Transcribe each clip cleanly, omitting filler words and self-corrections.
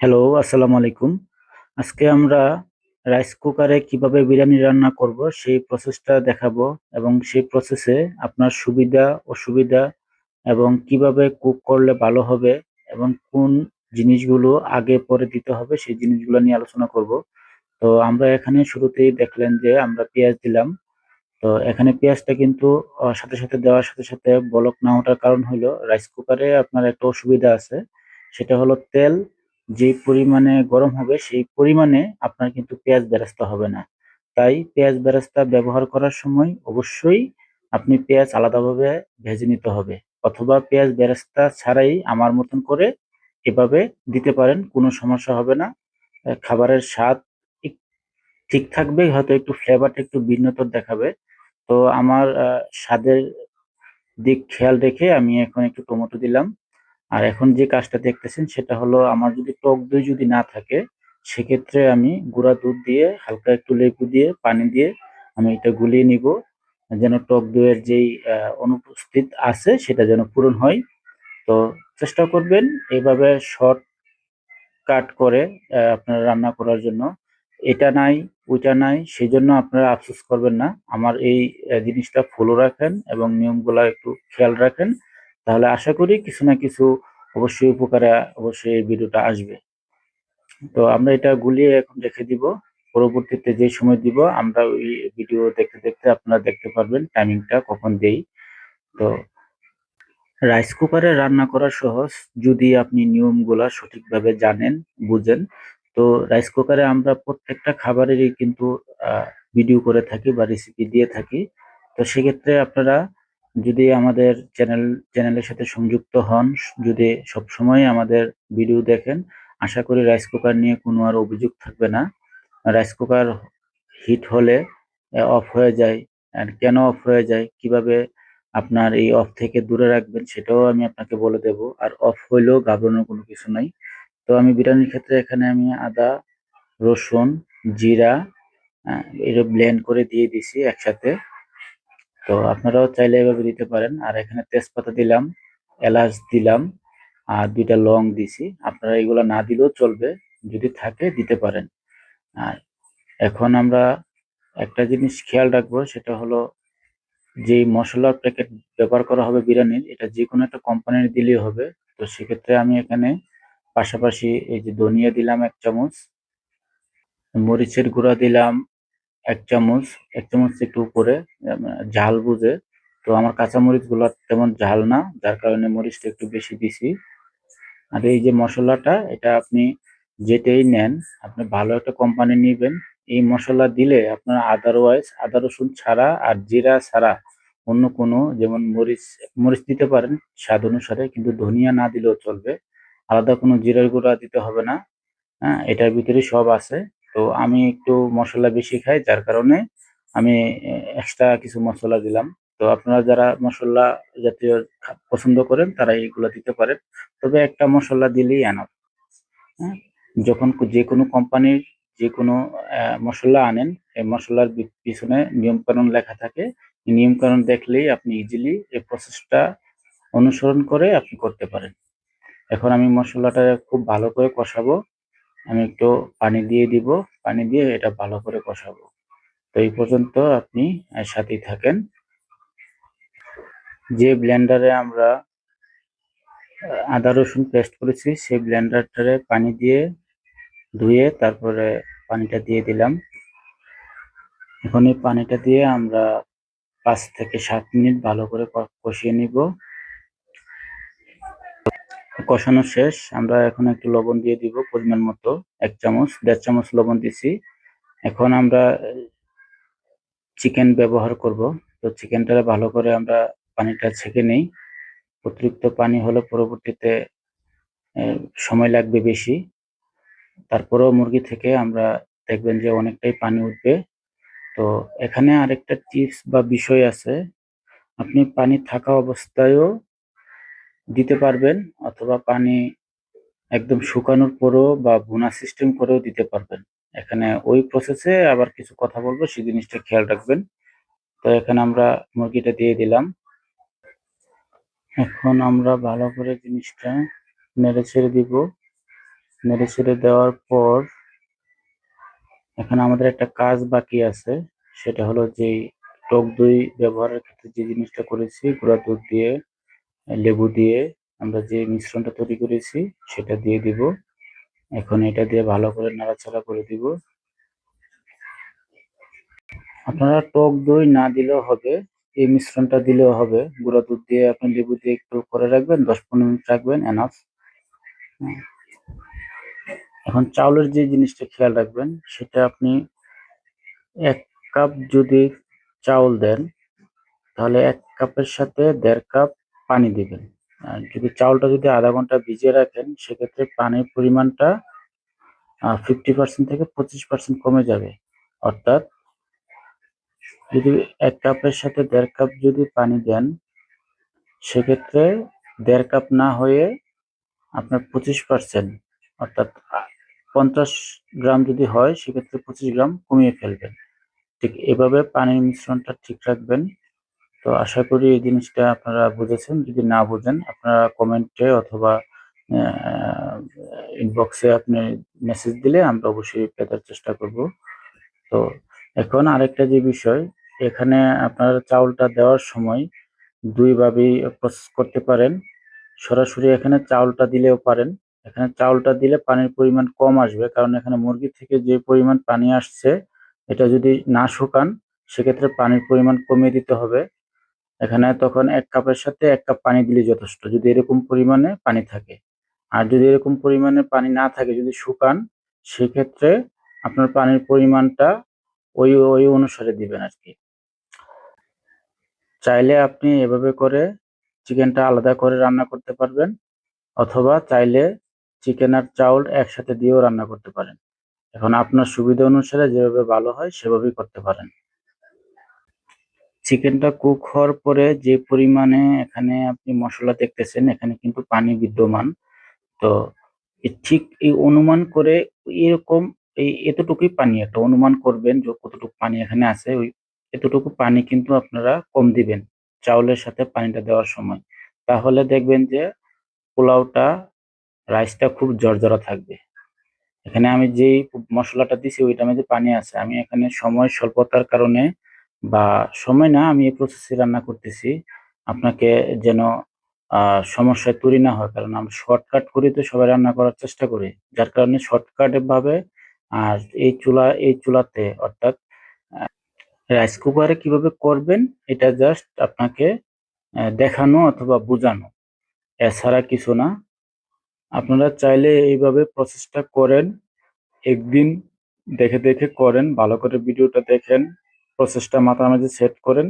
Hello, আসসালামু আলাইকুম। আজকে আমরা রাইস কুকারে কিভাবে বিরিয়ানি রান্না করব সেই প্রসেসটা দেখাবো এবং সেই প্রসেসে আপনার সুবিধা, অসুবিধা এবং কিভাবে কুক করলে ভালো হবে এবং কোন জিনিসগুলো আগে পরে দিতে হবে সেই জিনিসগুলো নিয়ে আলোচনা করব। তো আমরা এখানে শুরুতেই দেখলেন যে আমরা পেঁয়াজ দিলাম। তো এখানে পেঁয়াজটা কিন্তু সাথে সাথে দেওয়ার সাথে সাথে বলক না ওঠার কারণ হলো রাইস কুকারে আপনার একটা অসুবিধা আছে। সেটা হলো তেল যে পরিমাণে গরম হবে সেই পরিমাণে আপনার কিন্তু পেঁয়াজ বেরেস্তা হবে না। তাই পেঁয়াজ বেরেস্তা ব্যবহার করার সময় অবশ্যই আপনি পেঁয়াজ আলাদাভাবে ভেজে নিতে হবে। অথবা পেঁয়াজ বেরেস্তা ছাড়াই আমার মতন করে এভাবে দিতে পারেন, কোনো সমস্যা হবে না। খাবারের স্বাদ ঠিক ঠিক থাকবে, হয়তো একটু ফ্লেভারটা একটু ভিন্নতর দেখাবে। তো আমার স্বাদের দিক খেয়াল রেখে আমি এখন একটু টমেটো দিলাম। আর এখন যে কাজটা দেখতেছেন সেটা হলো আমার যদি টক দই যদি না থাকে সেক্ষেত্রে আমি গুঁড়া দুধ দিয়ে হালকা একটু লেবু দিয়ে পানি দিয়ে আমি এটা গুলিয়ে নিব, যেন টক দইয়ের যেই অনুপস্থিত আছে সেটা যেন পূরণ হয়। তো চেষ্টা করবেন এইভাবে শর্ট কাট করে আপনারা রান্না করার জন্য। এটা নাই, ওইটা নাই সেজন্য আপনারা আফসোস করবেন না। আমার এই জিনিসটা ফলো রাখেন এবং নিয়মগুলা একটু খেয়াল রাখেন। তাহলে আশা করি কিছু না কিছু অবশ্যই উপকারে অবশ্যই এই ভিডিওটা আসবে। তো আমরা এটা গুলিয়ে এখন রেখে দিব। পরবর্তীতে যে সময় দিব আমরা ওই ভিডিও দেখতে আপনারা দেখতে পারবেন টাইমিংটা কখন দেই। তো রাইস কুকারে রান্না করা সহজ যদি আপনি নিয়মগুলা সঠিকভাবে জানেন, বুঝেন। তো রাইস কুকারে আমরা প্রত্যেকটা খাবারেরই কিন্তু ভিডিও করে থাকি বা রেসিপি দিয়ে থাকি। তো সেক্ষেত্রে আপনারা যদি আমাদের চ্যানেলের সাথে সংযুক্ত হন, যদি সবসময় আমাদের ভিডিও দেখেন, আশা করি রাইস কুকার নিয়ে কোনো আর অভিযোগ থাকবে না। রাইস কুকার হিট হলে অফ হয়ে যায়। আর কেন অফ হয়ে যায়, কিভাবে আপনার এই অফ থেকে দূরে রাখবেন সেটাও আমি আপনাকে বলে দেব। আর অফ হইলেও ঘাবড়ানোর কোনো কিছু নাই। তো আমি বিরিয়ানির ক্ষেত্রে এখানে আমি আদা, রসুন, জিরা এটা ব্লেন্ড করে দিয়ে দিছি একসাথে। তো আপনারাও চাইলে এভাবে দিতে পারেন। আর এখানে তেজপাতা দিলাম, এলাচ দিলাম আর ২ টা লং দিছি। আপনারা এগুলা না দিলেও চলবে, যদি থাকে দিতে পারেন। আর এখন আমরা একটা জিনিস খেয়াল রাখবো, সেটা হলো যেই মসলার প্যাকেট ব্যবহার করা হবে বিরিয়ানির, এটা যেকোনো একটা কোম্পানির দিলেই হবে। তো সেক্ষেত্রে আমি এখানে পাশাপাশি এই যে ধনিয়া দিলাম ১ চামচ, মরিচের গুঁড়া দিলাম ১ চামচ, ১ চামচ একটু উপরে ঝাল বুঝে। তো আমার কাঁচা মরিচগুলা তেমন ঝাল না, যার কারণে মরিচটা একটু বেশি দিছি। আর এই যে মসলাটা এটা আপনি যেটাই নেন, আপনি ভালো একটা কোম্পানি নিবেন। এই মসলা দিলে আপনার আদারওয়াইজ আদা রসুন ছাড়া আর জিরা ছাড়া অন্য কোনো, যেমন মরিচ মরিচ দিতে পারেন স্বাদ অনুসারে, কিন্তু ধনিয়া না দিলেও চলবে। আলাদা কোনো জিরার গুঁড়া দিতে হবে না। হ্যাঁ, এটার ভিতরে সব আছে। তো আমি একটু মসলা বেশি খাই, যার কারণে আমি এক্সট্রা কিছু মসলা দিলাম। তো আপনারা যারা মসলা জাতীয় পছন্দ করেন তারা এইগুলো দিতে পারেন। তবে একটা মসলা দিলেই এনাফ। হ্যাঁ, যখন যে কোনো কোম্পানির যে কোনো মসলা আনেন, এই মসলার পিছনে নিয়মকানুন লেখা থাকে। এই নিয়মকানুন দেখলেই আপনি ইজিলি এই প্রসেসটা অনুসরণ করে আপনি করতে পারেন। এখন আমি মসলাটা খুব ভালো করে কষাবো। আমি একটু পানি দিয়ে দিব। পানি দিয়ে এটা ভালো করে কষাবো। তো এই পর্যন্ত আপনি সাথেই থাকেন। যে ব্লেন্ডারে আমরা আদা রসুন পেস্ট করেছি সেই ব্লেন্ডারটারে পানি দিয়ে ধুয়ে তারপরে পানিটা দিয়ে দিলাম। এখন এই পানিটা দিয়ে আমরা ৫ থেকে ৭ মিনিট ভালো করে কষিয়ে নিব। কষানো শেষ। আমরা এখন একটু লবণ দিয়ে দিব পরিমাণ মতো। ১ চামচ, ১.৫ চামচ লবণ দিছি। এখন আমরা চিকেন ব্যবহার করব। তো চিকেনটা ভালো করে আমরা পানিটা ছেঁকে নেই। অতিরিক্ত পানি হলে পরবর্তীতে সময় লাগবে বেশি। তারপরেও মুরগি থেকে আমরা দেখবেন যে অনেকটাই পানি উঠবে। তো এখানে আরেকটা টিপস বা বিষয় আছে। আপনি পানি থাকা অবস্থায়ও দিতে পারবেন, অথবা পানি একদম শুকানোর পরেও বা ভুনা সিস্টেম করেও দিতে পারবেন। এখানে ওই প্রসেসে আবার কিছু কথা বলবো, সেই জিনিসটা খেয়াল রাখবেন। তো এখানে আমরা মুরগিটা দিয়ে দিলাম। এখন আমরা ভালো করে জিনিসটা নেড়ে ছেড়ে দিব। নেড়ে ছেড়ে দেওয়ার পর এখানে আমাদের একটা কাজ বাকি আছে, সেটা হলো যে টক দই ব্যবহারের ক্ষেত্রে যে জিনিসটা করেছি, গুঁড়া দুধ দিয়ে লেবু দিয়ে আমরা যে মিশ্রণটা তৈরি করেছি সেটা দিয়ে দিব। এখন এটা দিয়ে ভালো করে নাড়াচাড়া করে দিব। আপনারা টক দই না দিলেও হবে, এই মিশ্রণটা দিলেও হবে। গুঁড়া দুধ দিয়ে আপনি লেবু দিয়ে একটু করে রাখবেন, 10-15 মিনিট রাখবেন, এনাফ। এখন চাউলের যে জিনিসটা খেয়াল রাখবেন, সেটা আপনি 1 কাপ যদি চাউল দেন তাহলে 1 কাপের সাথে 1.5 কাপ পানি দিবেন। আর যদি চাউলটা যদি আধা ঘন্টা ভিজিয়ে রাখেন সেক্ষেত্রে পানির পরিমাণটা 50% থেকে 25% কমে যাবে। অর্থাৎ যদি 1 কাপের সাথে 1.5 কাপ যদি পানি দেন সেক্ষেত্রে 1.5 কাপ না হয়ে আপনার 25%, অর্থাৎ 50 গ্রাম যদি হয় সেক্ষেত্রে 25 গ্রাম কমিয়ে ফেলবেন। ঠিক এভাবে পানির মিশ্রণটা ঠিক রাখবেন। তো আশা করি এই জিনিসটা আপনারা বুঝেছেন। যদি না বুঝেন আপনারা কমেন্টে অথবা ইনবক্সে আপনি মেসেজ দিলে আমরা অবশ্যই রিপ্লাই দেওয়ার চেষ্টা করব। তো এখন আরেকটা যে বিষয়, এখানে আপনারা চাউলটা দেওয়ার সময় 2 ভাবেই প্রসেস করতে পারেন। সরাসরি এখানে চাউলটা দিলেও পারেন। এখানে চাউলটা দিলে পানির পরিমাণ কম আসবে, কারণ এখানে মুরগি থেকে যে পরিমাণ পানি আসছে এটা যদি না শুকান সেক্ষেত্রে পানির পরিমাণ কমিয়ে দিতে হবে। এখানে তখন 1 কাপের সাথে 1 কাপ পানি দিলেই যথেষ্ট, যদি এরকম পরিমাণে পানি থাকে। আর যদি এরকম পরিমাণে পানি না থাকে, যদি শুকান, সেক্ষেত্রে আপনার পানির পরিমাণটা ওই অনুসারে দিবেন আরকি। চাইলে আপনি এভাবে করে চিকেনটা আলাদা করে রান্না করতে পারবেন, অথবা চাইলে চিকেন আর চাউল একসাথে দিয়েও রান্না করতে পারেন। এখন আপনার সুবিধা অনুসারে যেভাবে ভালো হয় সেভাবেই করতে পারেন। চিকেনটা কুক হওয়ার পরে যে পরিমাণে এখানে আপনি মসলা দেখতেছেন, এখানে কিন্তু পানি বিদ্যমান। তো ঠিক এই অনুমান করে এরকম এতটুকুই পানি একটা অনুমান করবেন যে কতটুকু পানি এখানে আছে, ওই এতটুকু পানি কিন্তু আপনারা কম দিবেন চাউলের সাথে পানিটা দেওয়ার সময়। তাহলে দেখবেন যে পোলাওটা, রাইসটা খুব ঝরঝরা থাকবে। এখানে আমি যেই মসলাটা দিছি ওইটার মধ্যে পানি আছে। আমি এখানে সময় স্বল্পতার কারণে, বা সময় না, আমি এই প্রসেসে রান্না করতেছি আপনাকে যেন সমস্যায় তৈরি না হয়, কারণ আমরা শর্টকাট করে তো সবাই রান্না করার চেষ্টা করি, যার কারণে শর্টকাট ভাবে। আর এই চুলাতে অর্থাৎ রাইস কুকারে কিভাবে করবেন এটা জাস্ট আপনাকে দেখানো অথবা বোঝানো, এছাড়া কিছু না। আপনারা চাইলে এইভাবে প্রসেসটা করেন, একদিন দেখে দেখে করেন, ভালো করে ভিডিওটা দেখেন, প্রসেসটা মাথার মাঝে সেট করেন।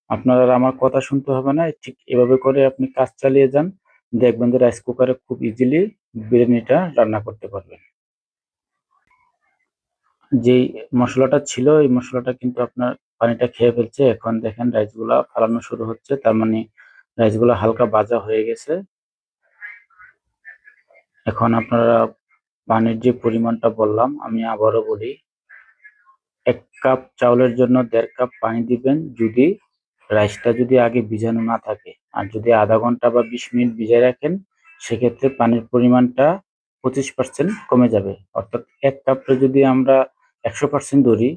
আপনার আর আমার কথা শুনতে হবে না, ঠিক এভাবে করে আপনি কাজ চালিয়ে যান, দেখবেন যে রাইস কুকারে খুব ইজিলি বিরিয়ানিটা রান্না করতে পারবেন। যেই মশলাটা ছিল এই মশলাটা কিন্তু আপনার পানিটা খেয়ে ফেলছে। এখন দেখেন রাইসগুলা ফালানো শুরু হচ্ছে, তার মানে রাইসগুলা হালকা ভাজা হয়ে গেছে। এখন আপনারা পানির যে পরিমাণটা বললাম আমি আবারও বলি, 1 কাপ চাউলের জন্য 1.5 কাপ পানি দিবেন যদি রাইসটা যদি আগে ভিজানো না থাকে। আর যদি আধা ঘন্টা বা 20 মিনিট ভিজায় রাখেন সেক্ষেত্রে পানির পরিমাণটা 25% কমে যাবে। অর্থাৎ 1 কাপে যদি আমরা 100% ধরি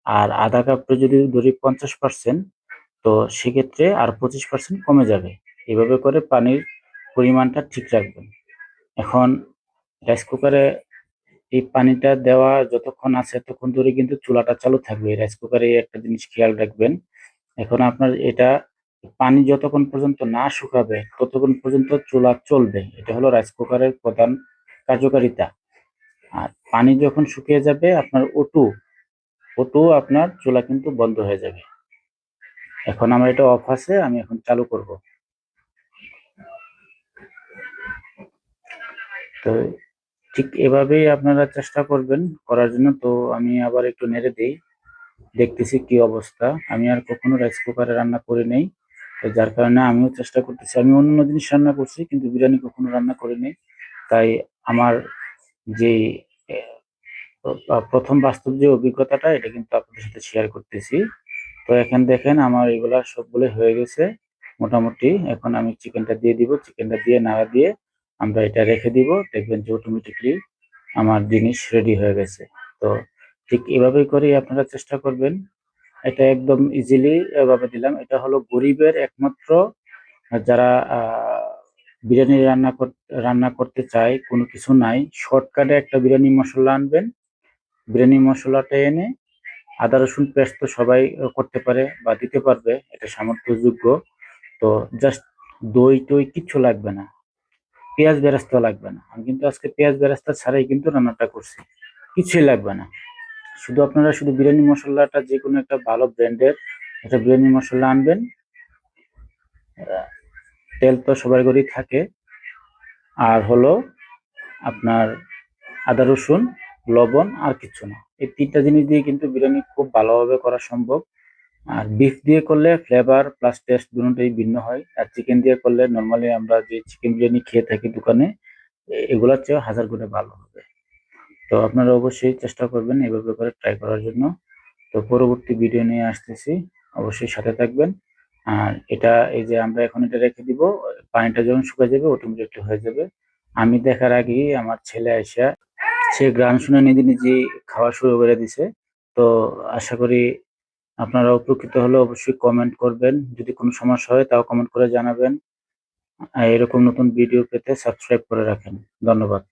আর আধা কাপে যদি ধরি 50%, তো সেক্ষেত্রে আর 25% কমে যাবে। এভাবে করে পানির পরিমাণটা ঠিক রাখবেন। এখন রাইস কুকারে এই পানিটা দেওয়া যতক্ষণ আছে ততক্ষণ ধরে কিন্তু চুলাটা চালু থাকবে। রাইস কুকারে একটা জিনিস খেয়াল রাখবেন। এখন আপনার এটা পানি যতক্ষণ পর্যন্ত না শুকাবে ততক্ষণ পর্যন্ত চুলা চলবে। এটা হলো রাইস কুকারের প্রধান কার্যকারিতা। আর পানি যখন শুকিয়ে যাবে আপনার ওটু আপনার চুলা কিন্তু বন্ধ হয়ে যাবে। এখন আমার এটা অফ আছে, আমি এখন চালু করব। তো ঠিক এভাবেই আপনারা চেষ্টা করবেন করার জন্য। তো আমি আবার একটু নেড়ে দেই, দেখতেছি কি অবস্থা। আমি আর কখনো রাইস কুকারে রান্না করি নাই, তো যার কারণে আমিও চেষ্টা করতেছি। আমি অন্য জিনিস রান্না করছি কিন্তু বিরিয়ানি কখনো রান্না করিনি। তাই আমার যে প্রথম বাস্তব যে অভিজ্ঞতাটা এটা কিন্তু আপনাদের সাথে শেয়ার করতেছি। তো এখন দেখেন আমার এগুলা সবগুলো হয়ে গেছে মোটামুটি। এখন আমি চিকেনটা দিয়ে দিব, চিকেনটা দিয়ে নাড়া দিয়ে আমরা এটা রেখে দিব, দেখবেন যে অটোমেটিকলি আমার জিনিস রেডি হয়ে গেছে। তো ঠিক এভাবেই করেই আপনারা চেষ্টা করবেন। এটা একদম ইজিলি এভাবে দিলাম। এটা হলো গরিবের একমাত্র, যারা বিরিয়ানি রান্না করতে চায়, কোনো কিছু নাই, শর্টকাটে একটা বিরিয়ানি মশলা আনবেন। বিরিয়ানি মশলাটা এনে আদা রসুন পেস্ট তো সবাই করতে পারে বা দিতে পারবে, এটা সামর্থ্যযোগ্য। তো জাস্ট দই টই কিচ্ছু লাগবে না, পেঁয়াজ বেরেস্তা লাগবে না। আমি কিন্তু আজকে পেঁয়াজ বেরেস্তা ছাড়াই কিন্তু রান্নাটা করছি, কিছুই লাগবে না। শুধু আপনারা শুধু বিরিয়ানি মশলাটা যে কোনো একটা ভালো ব্র্যান্ডের একটা বিরিয়ানি মশলা আনবেন। তেল তো সবার ঘরেই থাকে। আর হলো আপনার আদা রসুন, লবণ, আর কিচ্ছু না। এই তিনটা জিনিস দিয়ে কিন্তু বিরিয়ানি খুব ভালোভাবে করা সম্ভব। আর বিফ দিয়ে করলে ফ্লেভার প্লাস টেস্ট দুটোই ভিন্ন হয়। আর চিকেন দিয়ে করলে নর্মালি আমরা যে চিকেন বিরিয়ানি খেয়ে থাকি দোকানে, এগুলোর চেয়ে হাজার গুণে ভালো হবে। তো আপনারা অবশ্যই চেষ্টা করবেন এভাবে করে ট্রাই করার জন্য। তো পরবর্তী ভিডিও নিয়ে আসতেছি, অবশ্যই সাথে থাকবেন। আর এটা এই যে আমরা এখন এটা রেখে দিব, পানিটা যখন শুকিয়ে যাবে অটোমেটিক হয়ে যাবে। আমি দেখার আগেই আমার ছেলে আইসা সে গান শুনে নিজে নিজেই খাওয়া শুরু করে দিছে। তো আশা করি আপনারা উপকৃত হলে অবশ্যই কমেন্ট করবেন। যদি কোনো সমস্যা হয় তাও কমেন্ট করে জানাবেন। আর এরকম নতুন ভিডিও পেতে সাবস্ক্রাইব করে রাখেন। ধন্যবাদ।